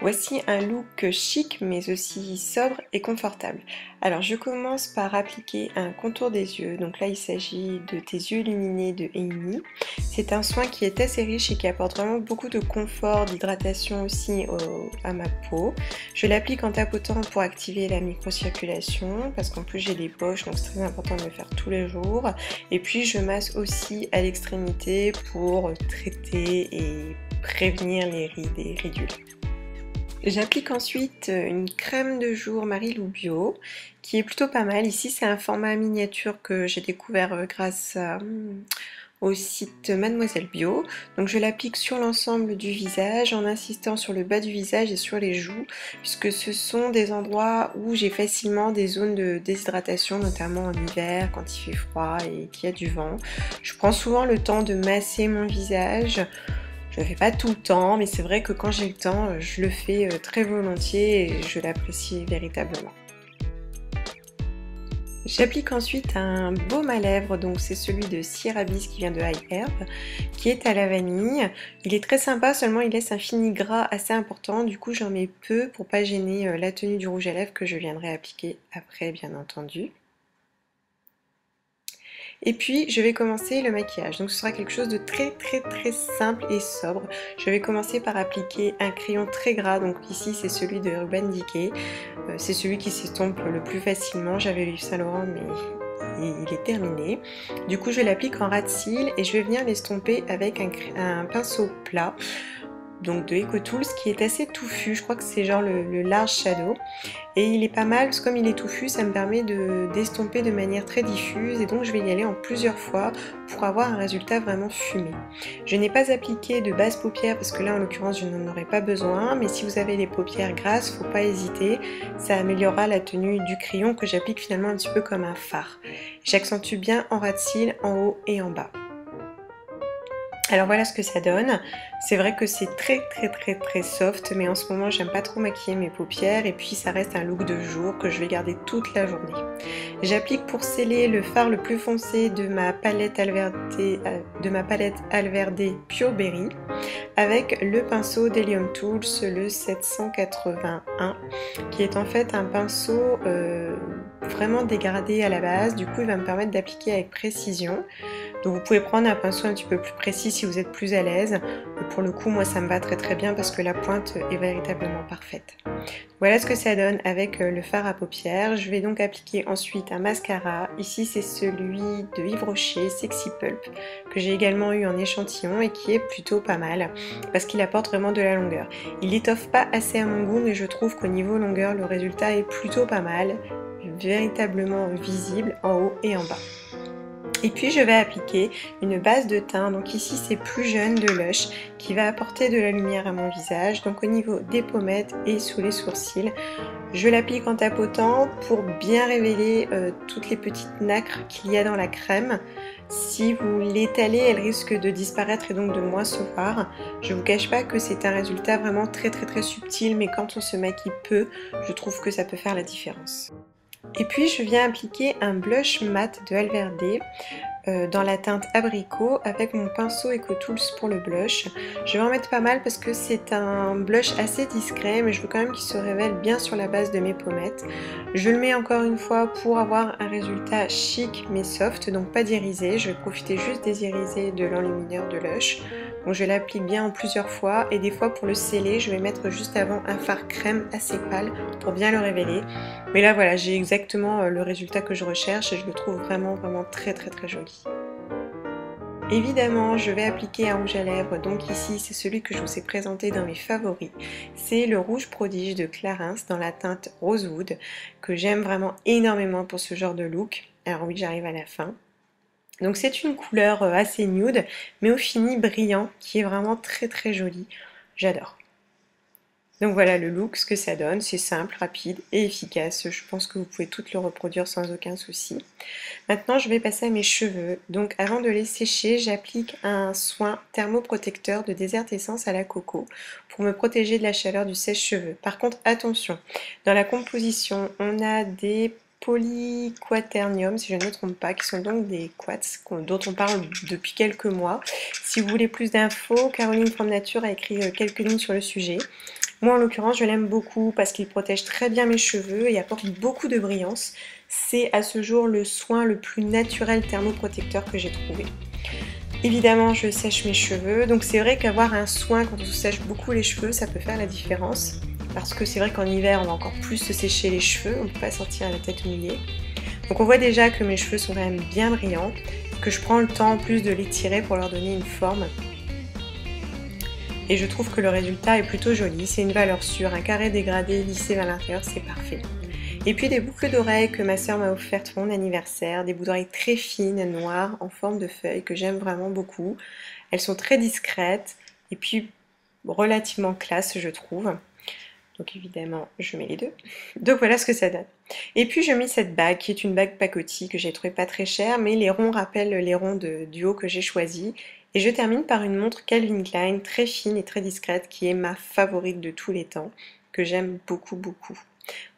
Voici un look chic mais aussi sobre et confortable. Alors je commence par appliquer un contour des yeux. Donc là il s'agit de tes yeux illuminés de Amy. C'est un soin qui est assez riche et qui apporte vraiment beaucoup de confort, d'hydratation aussi à ma peau. Je l'applique en tapotant pour activer la microcirculation parce qu'en plus j'ai des poches donc c'est très important de le faire tous les jours. Et puis je masse aussi à l'extrémité pour traiter et prévenir les rides et ridules. J'applique ensuite une crème de jour Marie-Lou Bio qui est plutôt pas mal. Ici c'est un format miniature que j'ai découvert grâce au site Mademoiselle Bio. Donc je l'applique sur l'ensemble du visage en insistant sur le bas du visage et sur les joues puisque ce sont des endroits où j'ai facilement des zones de déshydratation, notamment en hiver quand il fait froid et qu'il y a du vent. Je prends souvent le temps de masser mon visage. Je le fais pas tout le temps, mais c'est vrai que quand j'ai le temps, je le fais très volontiers et je l'apprécie véritablement. J'applique ensuite un baume à lèvres, donc c'est celui de Sierra Bis qui vient de High Herb, qui est à la vanille. Il est très sympa, seulement il laisse un fini gras assez important, du coup j'en mets peu pour pas gêner la tenue du rouge à lèvres que je viendrai appliquer après bien entendu. Et puis je vais commencer le maquillage, donc ce sera quelque chose de très simple et sobre. Je vais commencer par appliquer un crayon très gras, donc ici c'est celui de Urban Decay. C'est celui qui s'estompe le plus facilement, j'avais lu Saint Laurent mais il est terminé. Du coup je l'applique en ras de cils et je vais venir l'estomper avec un pinceau plat. Donc de EcoTools qui est assez touffu, je crois que c'est genre le large shadow et il est pas mal parce que comme il est touffu ça me permet d'estomper de manière très diffuse et donc je vais y aller en plusieurs fois pour avoir un résultat vraiment fumé. Je n'ai pas appliqué de base paupières parce que là en l'occurrence je n'en aurai pas besoin, mais si vous avez des paupières grasses, faut pas hésiter, ça améliorera la tenue du crayon que j'applique finalement un petit peu comme un fard. J'accentue bien en ras de cils, en haut et en bas. Alors voilà ce que ça donne. C'est vrai que c'est très soft, mais en ce moment j'aime pas trop maquiller mes paupières et puis ça reste un look de jour que je vais garder toute la journée. J'applique pour sceller le fard le plus foncé de ma palette Alverde Pure Berry avec le pinceau d'Helium Tools, le 781, qui est en fait un pinceau vraiment dégradé à la base. Du coup il va me permettre d'appliquer avec précision. Donc vous pouvez prendre un pinceau un petit peu plus précis si vous êtes plus à l'aise. Pour le coup, moi ça me va très bien parce que la pointe est véritablement parfaite. Voilà ce que ça donne avec le fard à paupières. Je vais donc appliquer ensuite un mascara. Ici c'est celui de Yves Rocher, Sexy Pulp, que j'ai également eu en échantillon et qui est plutôt pas mal parce qu'il apporte vraiment de la longueur. Il n'étoffe pas assez à mon goût, mais je trouve qu'au niveau longueur, le résultat est plutôt pas mal, véritablement visible en haut et en bas. Et puis je vais appliquer une base de teint, donc ici c'est Plus Jeune de Lush qui va apporter de la lumière à mon visage, donc au niveau des pommettes et sous les sourcils. Je l'applique en tapotant pour bien révéler toutes les petites nacres qu'il y a dans la crème. Si vous l'étalez, elle risque de disparaître et donc de moins se voir. Je vous cache pas que c'est un résultat vraiment très subtil, mais quand on se maquille peu, je trouve que ça peut faire la différence. Et puis je viens appliquer un blush mat de Alverde dans la teinte abricot avec mon pinceau EcoTools pour le blush. Je vais en mettre pas mal parce que c'est un blush assez discret, mais je veux quand même qu'il se révèle bien sur la base de mes pommettes. Je le mets encore une fois pour avoir un résultat chic mais soft, donc pas d'irisé. Je vais profiter juste des irisés de l'enlumineur de Lush. Donc je l'applique bien en plusieurs fois et des fois pour le sceller, je vais mettre juste avant un fard crème assez pâle pour bien le révéler. Mais là voilà, j'ai exactement le résultat que je recherche et je le trouve vraiment très joli. Évidemment, je vais appliquer un rouge à lèvres, donc ici c'est celui que je vous ai présenté dans mes favoris. C'est le rouge prodige de Clarins dans la teinte Rosewood, que j'aime vraiment énormément pour ce genre de look. Alors oui, j'arrive à la fin. Donc c'est une couleur assez nude, mais au fini brillant, qui est vraiment très joli. J'adore. Donc voilà le look, ce que ça donne, c'est simple, rapide et efficace. Je pense que vous pouvez tout le reproduire sans aucun souci. Maintenant je vais passer à mes cheveux. Donc avant de les sécher, j'applique un soin thermoprotecteur de Desert Essence à la coco pour me protéger de la chaleur du sèche-cheveux. Par contre attention, dans la composition on a des polyquaternium, si je ne me trompe pas, qui sont donc des quartz dont on parle depuis quelques mois. Si vous voulez plus d'infos, Caroline from Nature a écrit quelques lignes sur le sujet. Moi en l'occurrence je l'aime beaucoup parce qu'il protège très bien mes cheveux et apporte beaucoup de brillance. C'est à ce jour le soin le plus naturel thermoprotecteur que j'ai trouvé. Évidemment je sèche mes cheveux, donc c'est vrai qu'avoir un soin quand on se sèche beaucoup les cheveux ça peut faire la différence. Parce que c'est vrai qu'en hiver on va encore plus se sécher les cheveux, on ne peut pas sortir la tête mouillée. Donc on voit déjà que mes cheveux sont quand même bien brillants, que je prends le temps en plus de les tirer pour leur donner une forme. Et je trouve que le résultat est plutôt joli, c'est une valeur sûre, un carré dégradé lissé vers l'intérieur, c'est parfait. Et puis des boucles d'oreilles que ma soeur m'a offertes pour mon anniversaire, des boucles d'oreilles très fines, noires, en forme de feuilles, que j'aime vraiment beaucoup. Elles sont très discrètes et puis relativement classe je trouve. Donc évidemment, je mets les deux. Donc voilà ce que ça donne. Et puis je mets cette bague, qui est une bague pacotille que j'ai trouvé pas très chère, mais les ronds rappellent les ronds du haut que j'ai choisi. Et je termine par une montre Calvin Klein, très fine et très discrète, qui est ma favorite de tous les temps, que j'aime beaucoup beaucoup.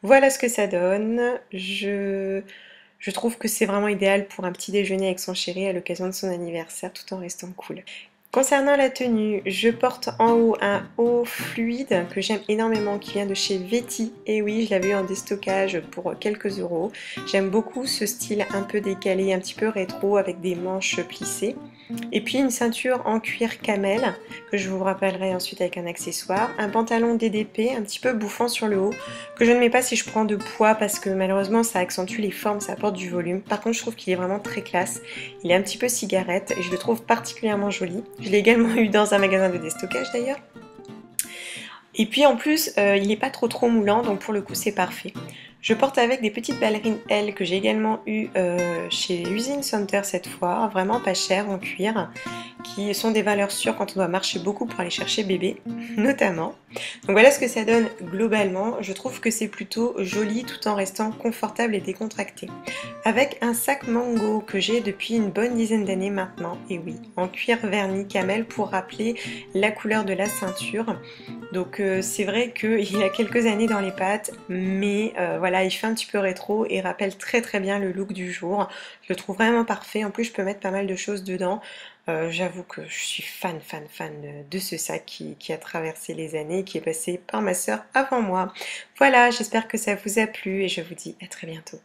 Voilà ce que ça donne. Je trouve que c'est vraiment idéal pour un petit déjeuner avec son chéri à l'occasion de son anniversaire, tout en restant cool. Concernant la tenue, je porte en haut un haut fluide que j'aime énormément qui vient de chez Veti. Et oui, je l'avais eu en déstockage pour quelques euros. J'aime beaucoup ce style un peu décalé, un petit peu rétro avec des manches plissées. Et puis une ceinture en cuir camel que je vous rappellerai ensuite avec un accessoire. Un pantalon DDP un petit peu bouffant sur le haut que je ne mets pas si je prends de poids parce que malheureusement ça accentue les formes, ça apporte du volume. Par contre je trouve qu'il est vraiment très classe. Il est un petit peu cigarette et je le trouve particulièrement joli. Je l'ai également eu dans un magasin de déstockage d'ailleurs. Et puis en plus, il n'est pas trop moulant, donc pour le coup c'est parfait. Je porte avec des petites ballerines L que j'ai également eu chez Usine Center cette fois, vraiment pas chères en cuir, qui sont des valeurs sûres quand on doit marcher beaucoup pour aller chercher bébé, notamment. Donc voilà ce que ça donne globalement. Je trouve que c'est plutôt joli tout en restant confortable et décontracté. Avec un sac Mango que j'ai depuis une bonne dizaine d'années maintenant, et oui, en cuir verni camel pour rappeler la couleur de la ceinture. Donc c'est vrai qu'il a quelques années dans les pattes, mais voilà, il fait un petit peu rétro et rappelle très bien le look du jour. Je le trouve vraiment parfait, en plus je peux mettre pas mal de choses dedans. J'avoue que je suis fan de ce sac qui a traversé les années, qui est passé par ma soeur avant moi. Voilà, j'espère que ça vous a plu et je vous dis à très bientôt.